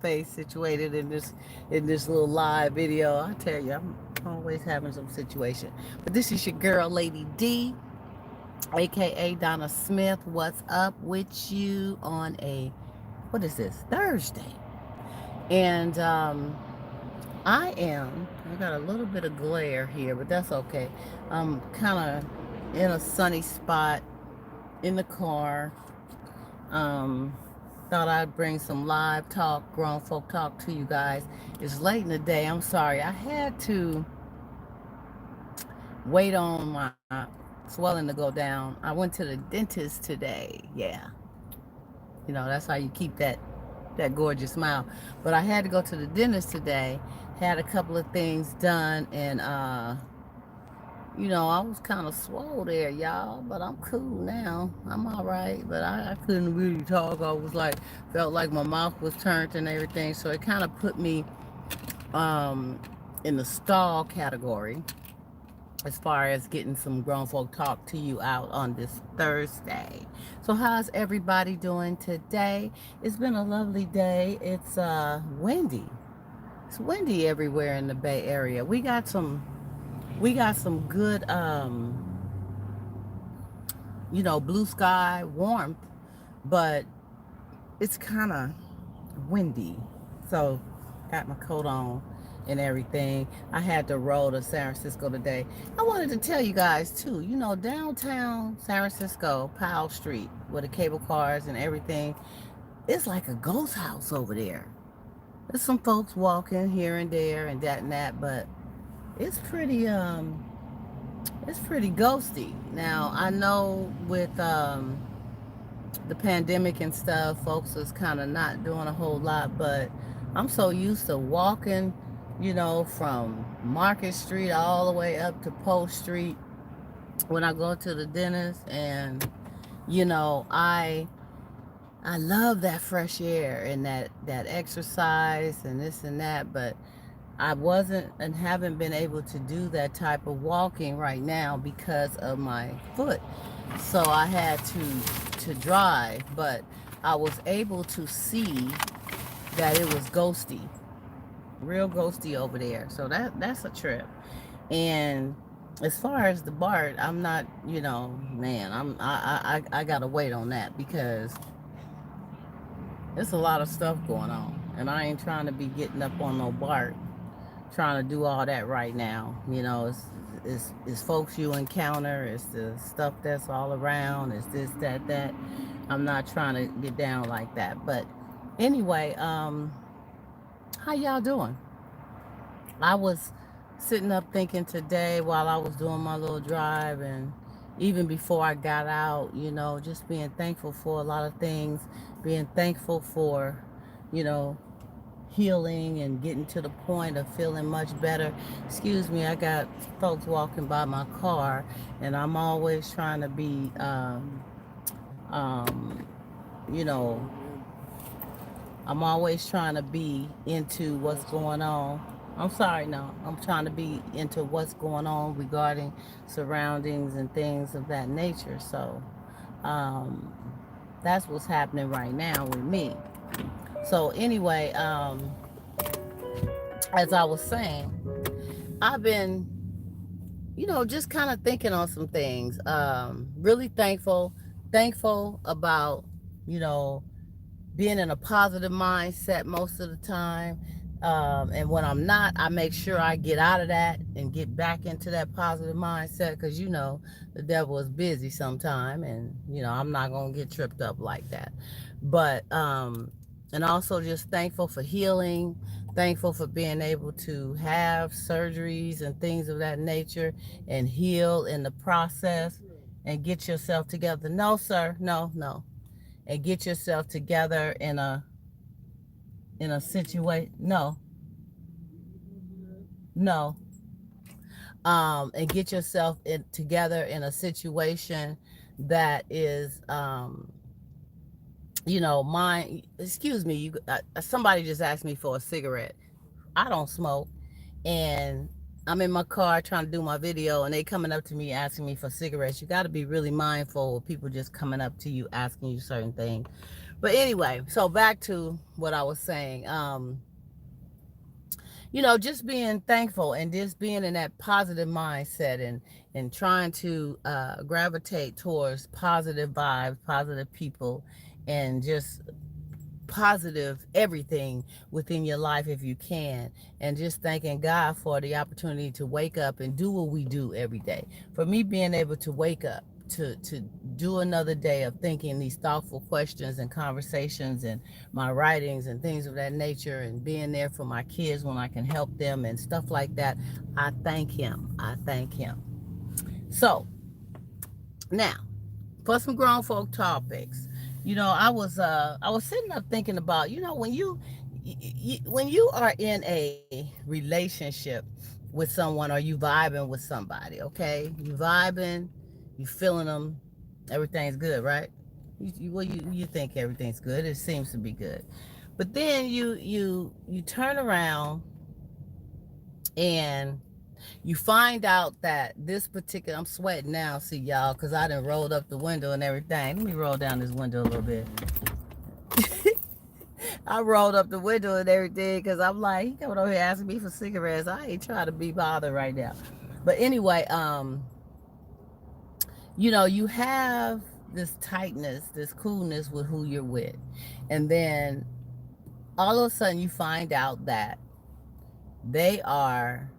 face situated in this little live video. I tell you, I'm always having some situation. But this is your girl, Lady D, aka Donna Smith. What's up with you on a what is this Thursday? And I got a little bit of glare here, but that's okay. I'm kind of in a sunny spot in the car. Um, Thought I'd bring some live talk, grown folk talk to you guys. It's late in the day. I'm sorry. I had to wait on my swelling to go down. I went to the dentist today. Yeah. That's how you keep that gorgeous smile. But I had to go to the dentist today. Had a couple of things done and I was kind of swole there, y'all, but I'm cool now. I'm all right, but I couldn't really talk. I was like, felt like my mouth was turned and everything, so it kind of put me um, in the stall category as far as getting some grown folk talk to you out on this Thursday. So how's everybody doing today? It's been a lovely day. It's windy. It's windy everywhere in the Bay Area. We got some good blue sky, warmth, but it's kind of windy. So, got my coat on and everything. I had to roll to San Francisco today. I wanted to tell you guys too, downtown San Francisco, Powell Street, with the cable cars and everything, it's like a ghost house over there. There's some folks walking here and there and that and that, but it's pretty ghosty. Now, I know with the pandemic and stuff, folks is kind of not doing a whole lot, but I'm so used to walking, from Market Street all the way up to Post Street when I go to the dentist, and I love that fresh air and that exercise and this and that, but I wasn't and haven't been able to do that type of walking right now because of my foot. So I had to drive, but I was able to see that it was ghosty, real ghosty over there. So that's a trip. And as far as the BART, I'm not, man, I gotta wait on that because there's a lot of stuff going on, and I ain't trying to be getting up on no BART trying to do all that right now. It's folks you encounter, it's the stuff that's all around, it's this, that, that. I'm not trying to get down like that. But anyway, how y'all doing? I was sitting up thinking today while I was doing my little drive and even before I got out, just being thankful for a lot of things, being thankful for, you know, healing and getting to the point of feeling much better. Excuse me, I got folks walking by my car, and I'm always trying to be, um, you know, I'm always trying to be into what's going on. I'm sorry, no. I'm trying to be into what's going on regarding surroundings and things of that nature. So, um, that's what's happening right now with me. So, anyway, as I was saying, I've been, just kind of thinking on some things. Really thankful about, you know, being in a positive mindset most of the time. And when I'm not, I make sure I get out of that and get back into that positive mindset because, the devil is busy sometime and, I'm not going to get tripped up like that. But, and also just thankful for healing, thankful for being able to have surgeries and things of that nature and heal in the process and get yourself together. No, sir, no, no, and get yourself together in a situation. No, no, and get yourself together in a situation that is, mine. Excuse me, somebody just asked me for a cigarette. I don't smoke, and I'm in my car trying to do my video, and they coming up to me asking me for cigarettes. You got to be really mindful of people just coming up to you asking you certain things. But anyway, so back to what I was saying. Just being thankful and just being in that positive mindset, and trying to gravitate towards positive vibes, positive people, and just positive everything within your life if you can, and just thanking God for the opportunity to wake up and do what we do every day. For me, being able to wake up to do another day of thinking these thoughtful questions and conversations and my writings and things of that nature, and being there for my kids when I can help them and stuff like that, I thank him. I thank him. So now, for some grown folk topics. I was sitting up thinking about, when you are in a relationship with someone, or you vibing with somebody, okay? You vibing, you feeling them, everything's good, right? You think everything's good. It seems to be good. But then you turn around and you find out that this particular, I'm sweating now, see y'all, because I done rolled up the window and everything. Let me roll down this window a little bit. I rolled up the window and everything because I'm like, he coming over here asking me for cigarettes. I ain't trying to be bothered right now. But anyway, you have this tightness, this coolness with who you're with. And then all of a sudden you find out that they are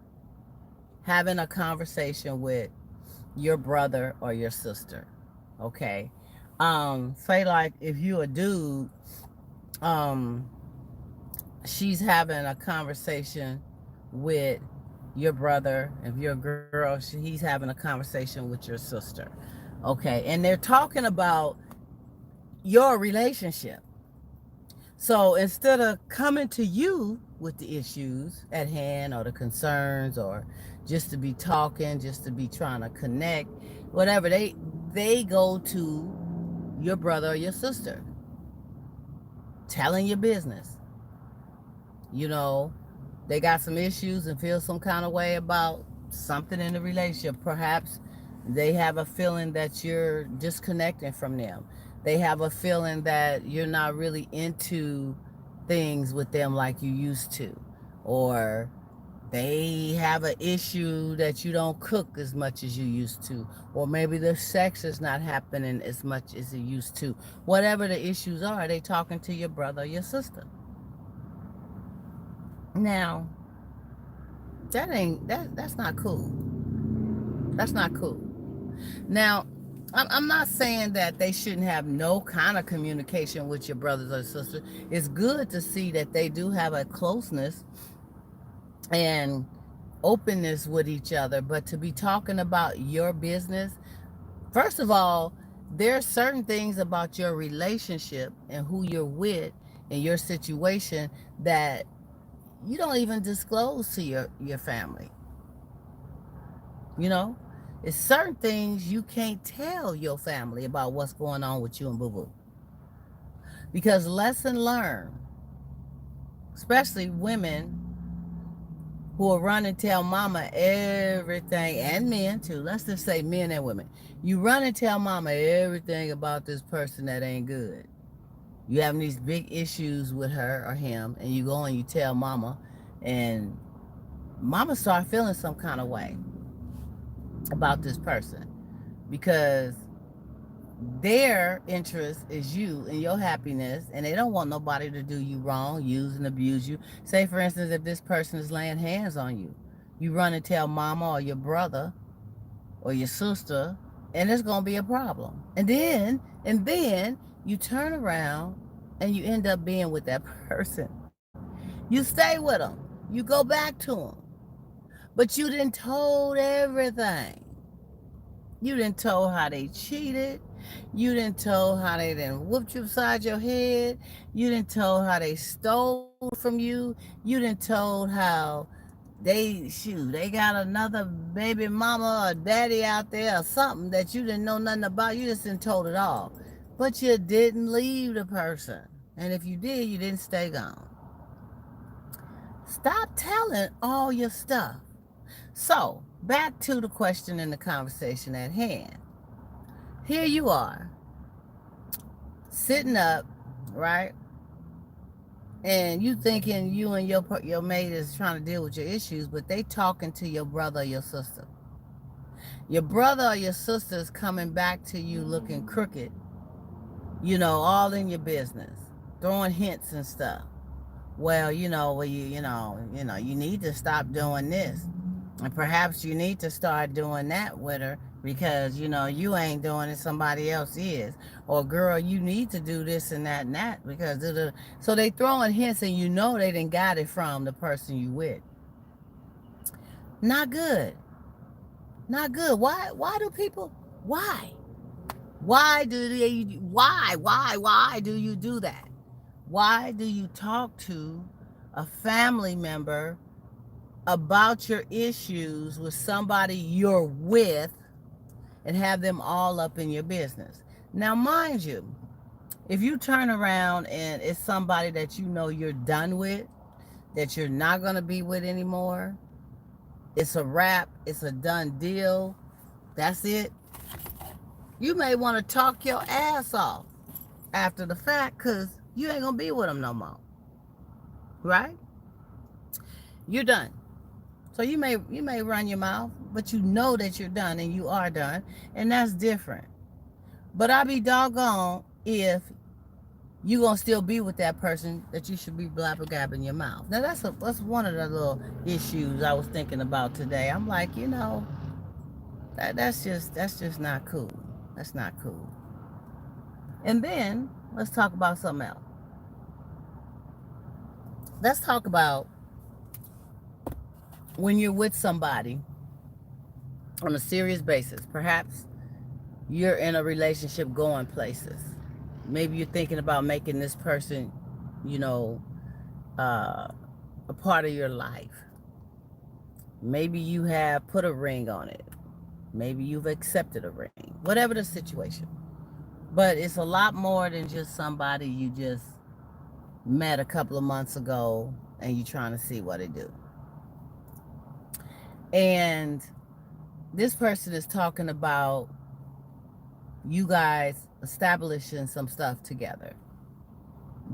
having a conversation with your brother or your sister. Okay. Say like if you a dude, um, she's having a conversation with your brother. If you're a girl, he's having a conversation with your sister. Okay. And they're talking about your relationship. So instead of coming to you with the issues at hand or the concerns, or just to be talking, just to be trying to connect, whatever, they go to your brother or your sister, telling your business. You know, they got some issues and feel some kind of way about something in the relationship. Perhaps they have a feeling that you're disconnecting from them. They have a feeling that you're not really into things with them like you used to. Or they have an issue that you don't cook as much as you used to. Or maybe the sex is not happening as much as it used to. Whatever the issues are, they talking to your brother or your sister. Now, that's not cool. That's not cool. Now, I'm not saying that they shouldn't have no kind of communication with your brothers or sisters. It's good to see that they do have a closeness and openness with each other, but to be talking about your business, first of all, there are certain things about your relationship and who you're with and your situation that you don't even disclose to your family. You know, it's certain things you can't tell your family about what's going on with you and Boo Boo. Because lesson learned, especially women who will run and tell mama everything, and men too. Let's just say men and women. You run and tell mama everything about this person that ain't good. You having these big issues with her or him, and you go and you tell mama, and mama start feeling some kind of way about this person, because their interest is you and your happiness, and they don't want nobody to do you wrong, use and abuse you. Say for instance, if this person is laying hands on you, you run and tell mama or your brother or your sister, and it's gonna be a problem. And then you turn around and you end up being with that person. You stay with them, you go back to them, but you didn't told everything. You didn't told how they cheated. You didn't told how they didn't whooped you upside your head. You didn't told how they stole from you. You didn't told how they got another baby mama or daddy out there or something that you didn't know nothing about. You just didn't told it all. But you didn't leave the person. And if you did, you didn't stay gone. Stop telling all your stuff. So, back to the question and the conversation at hand. Here you are, sitting up right? And you thinking you and your mate is trying to deal with your issues, but they talking to your brother or your sister. Your brother or your sister is coming back to you looking crooked, all in your business, throwing hints and stuff. Well, you need to stop doing this. And perhaps you need to start doing that with her because, you ain't doing it, somebody else is. Or, girl, you need to do this and that because so they throwing hints and they didn't got it from the person you with. Not good. Not good. Why do people, why? Why do you do that? Why do you talk to a family member about your issues with somebody you're with and have them all up in your business? Now, mind you, if you turn around and it's somebody that you're done with, that you're not going to be with anymore, it's a wrap, it's a done deal, that's it, you may want to talk your ass off after the fact because you ain't going to be with them no more. Right? You're done. So you may run your mouth, but you know that you're done and you are done, and that's different. But I'll be doggone if you gonna still be with that person that you should be blabbergabbing your mouth. Now that's one of the little issues I was thinking about today. I'm like, that's just not cool. That's not cool. And then let's talk about something else. Let's talk about when you're with somebody on a serious basis. Perhaps you're in a relationship going places. Maybe you're thinking about making this person, a part of your life. Maybe you have put a ring on it. Maybe you've accepted a ring. Whatever the situation. But it's a lot more than just somebody you just met a couple of months ago and you're trying to see what they do. And this person is talking about you guys establishing some stuff together.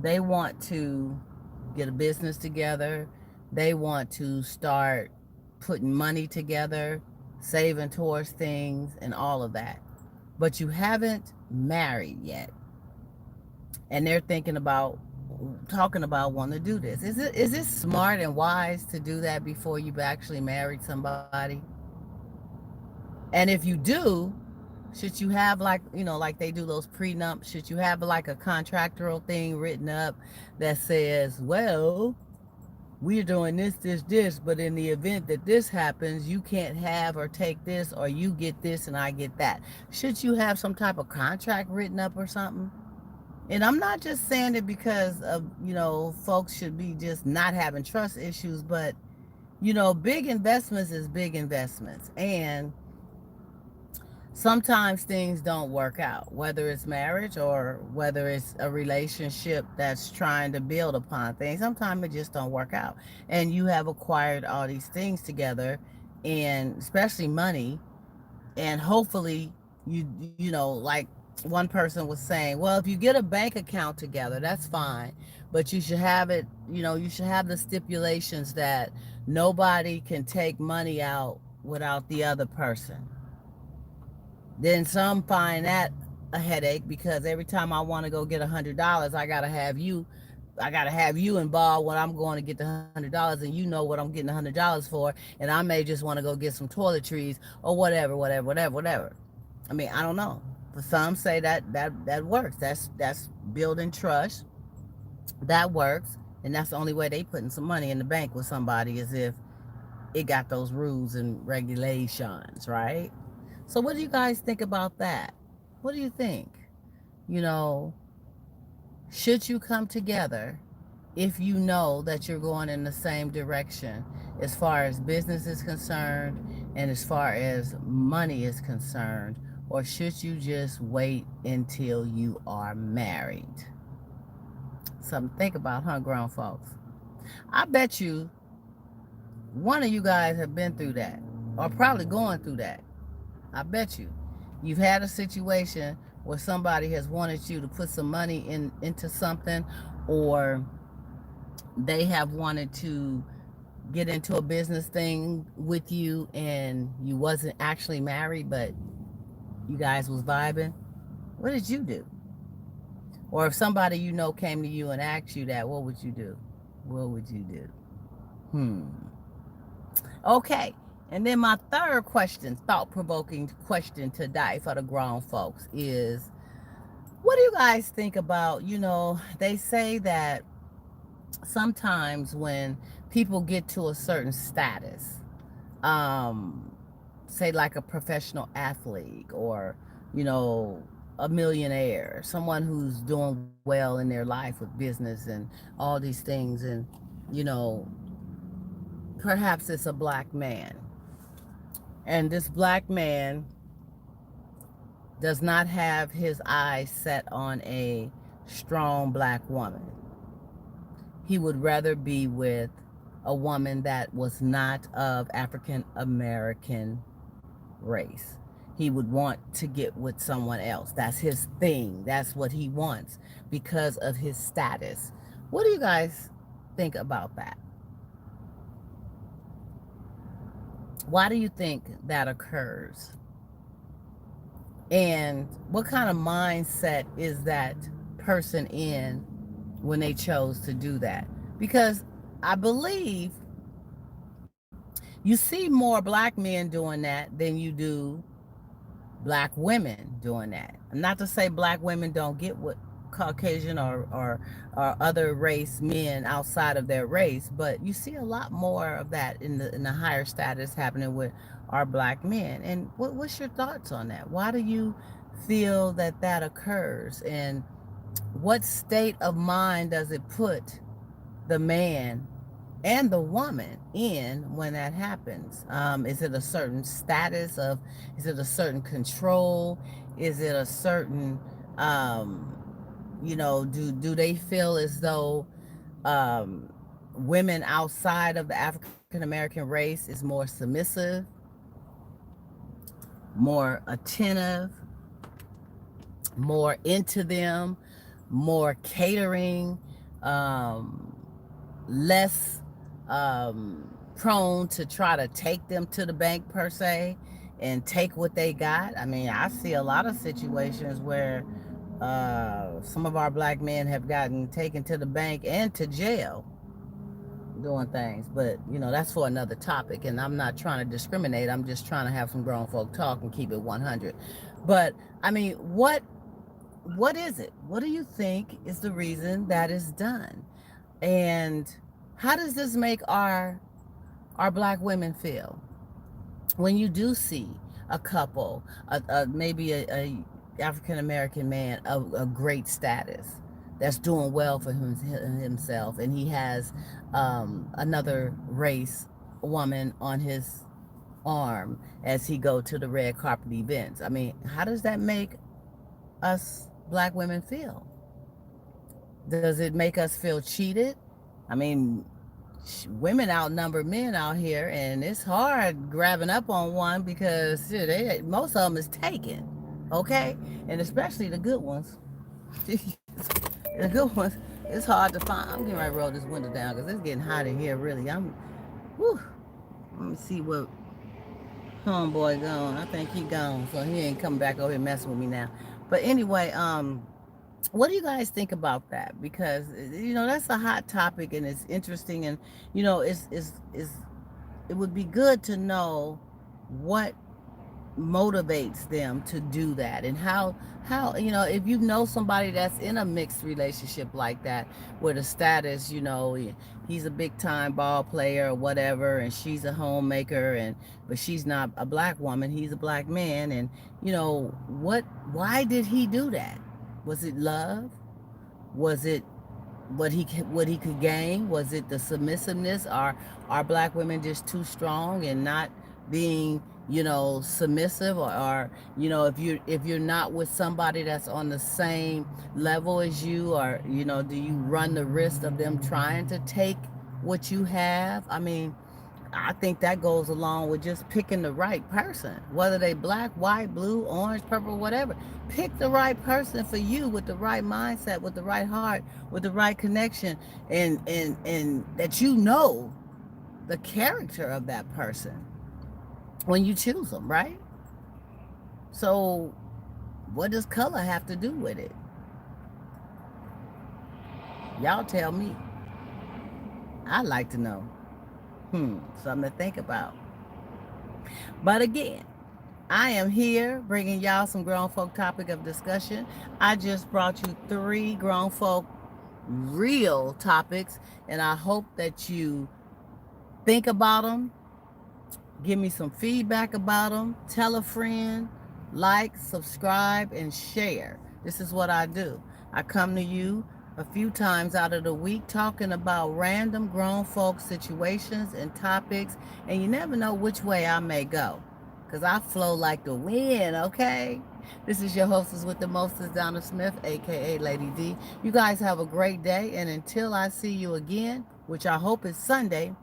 They want to get a business together. They want to start putting money together, saving towards things and all of that. But you haven't married yet. And they're talking about wanting to do this. Is it smart and wise to do that before you've actually married somebody? And if you do, should you have like they do those prenups, should you have like a contractual thing written up that says, well, we're doing this, but in the event that this happens, you can't have or take this, or you get this and I get that. Should you have some type of contract written up or something? And I'm not just saying it because of, folks should be just not having trust issues, but, big investments is big investments. And sometimes things don't work out, whether it's marriage or whether it's a relationship that's trying to build upon things. Sometimes it just don't work out. And you have acquired all these things together, and especially money. And hopefully like one person was saying, well, if you get a bank account together, that's fine. But you should have it, you should have the stipulations that nobody can take money out without the other person. Then some find that a headache because every time I want to go get $100, I gotta have you involved when I'm going to get the $100, and you know what I'm getting $100 for, and I may just want to go get some toiletries or whatever. I mean, I don't know. But some say that works. That's building trust. That works, and that's the only way they putting some money in the bank with somebody is if it got those rules and regulations, right? So what do you guys think about that? What do you think? Should you come together if you know that you're going in the same direction as far as business is concerned and as far as money is concerned? Or should you just wait until you are married? Something to think about, huh, grown folks? I bet you one of you guys have been through that or probably going through that. I bet you. You've had a situation where somebody has wanted you to put some money into something, or they have wanted to get into a business thing with you and you wasn't actually married, but you guys was vibing, what did you do? Or if somebody you know came to you and asked you that, what would you do? What would you do? Okay. And then my third question, thought-provoking question today for the grown folks is, what do you guys think about, they say that sometimes when people get to a certain status, um, say like a professional athlete, or, you know, a millionaire, someone who's doing well in their life with business and all these things, and, you know, perhaps it's a black man. And this black man does not have his eyes set on a strong black woman. He would rather be with a woman that was not of African American race. He would want to get with someone else. That's his thing. That's what he wants because of his status. What do you guys think about that? Why do you think that occurs? And what kind of mindset is that person in when they chose to do that? Because I believe you see more black men doing that than you do black women doing that. Not to say black women don't get with Caucasian or other race men outside of their race, but you see a lot more of that in the higher status happening with our black men. And what's your thoughts on that? Why do you feel that that occurs? And what state of mind does it put the man and the woman in when that happens? Is it a certain status of, is it a certain control? Is it a certain, do they feel as though women outside of the African American race is more submissive, more attentive, more into them, more catering, less prone to try to take them to the bank per se and take what they got? I mean, I see a lot of situations where some of our black men have gotten taken to the bank and to jail doing things, but that's for another topic, and I'm not trying to discriminate. I'm just trying to have some grown folk talk and keep it 100. But I mean, what is it? What do you think is the reason that is done? And how does this make our black women feel when you do see a couple, maybe a African American man of a great status that's doing well for himself, and he has another race woman on his arm as he go to the red carpet events? I mean, how does that make us black women feel? Does it make us feel cheated? I mean, women outnumber men out here, and it's hard grabbing up on one because most of them is taken, okay? And especially the good ones. The good ones, it's hard to find. I'm getting ready to roll this window down because it's getting hot in here, really. Whew. Let me see what homeboy gone. I think he gone, so he ain't coming back over here messing with me now. But anyway, what do you guys think about that? Because that's a hot topic and it's interesting, and it would be good to know what motivates them to do that, and how if you know somebody that's in a mixed relationship like that, where the status, he's a big time ball player or whatever, and she's a homemaker, but she's not a black woman, he's a black man, and why did he do that? Was it love? Was it what he could gain? Was it the submissiveness? Are black women just too strong and not being submissive? Or if you're not with somebody that's on the same level as you, or do you run the risk of them trying to take what you have? I mean, I think that goes along with just picking the right person, whether they black, white, blue, orange, purple, whatever. Pick the right person for you with the right mindset, with the right heart, with the right connection, and that you know the character of that person when you choose them, right? So, what does color have to do with it? Y'all tell me. I'd like to know. Something to think about. But again, I am here bringing y'all some grown folk topic of discussion. I just brought you 3 grown folk real topics, and I hope that you think about them, give me some feedback about them, tell a friend, like, subscribe, and share. This is what I do. I come to you a few times out of the week talking about random grown folk situations and topics, and you never know which way I may go because I flow like the wind, okay? This is your hostess with the mostest, Donna Smith, aka Lady D. You guys have a great day, and until I see you again, which I hope is Sunday,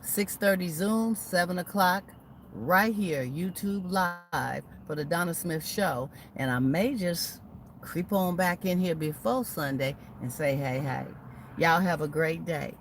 6:30 Zoom, 7 o'clock, right here, YouTube Live for the Donna Smith Show. And I may just creep on back in here before Sunday and say, hey, hey. Y'all have a great day.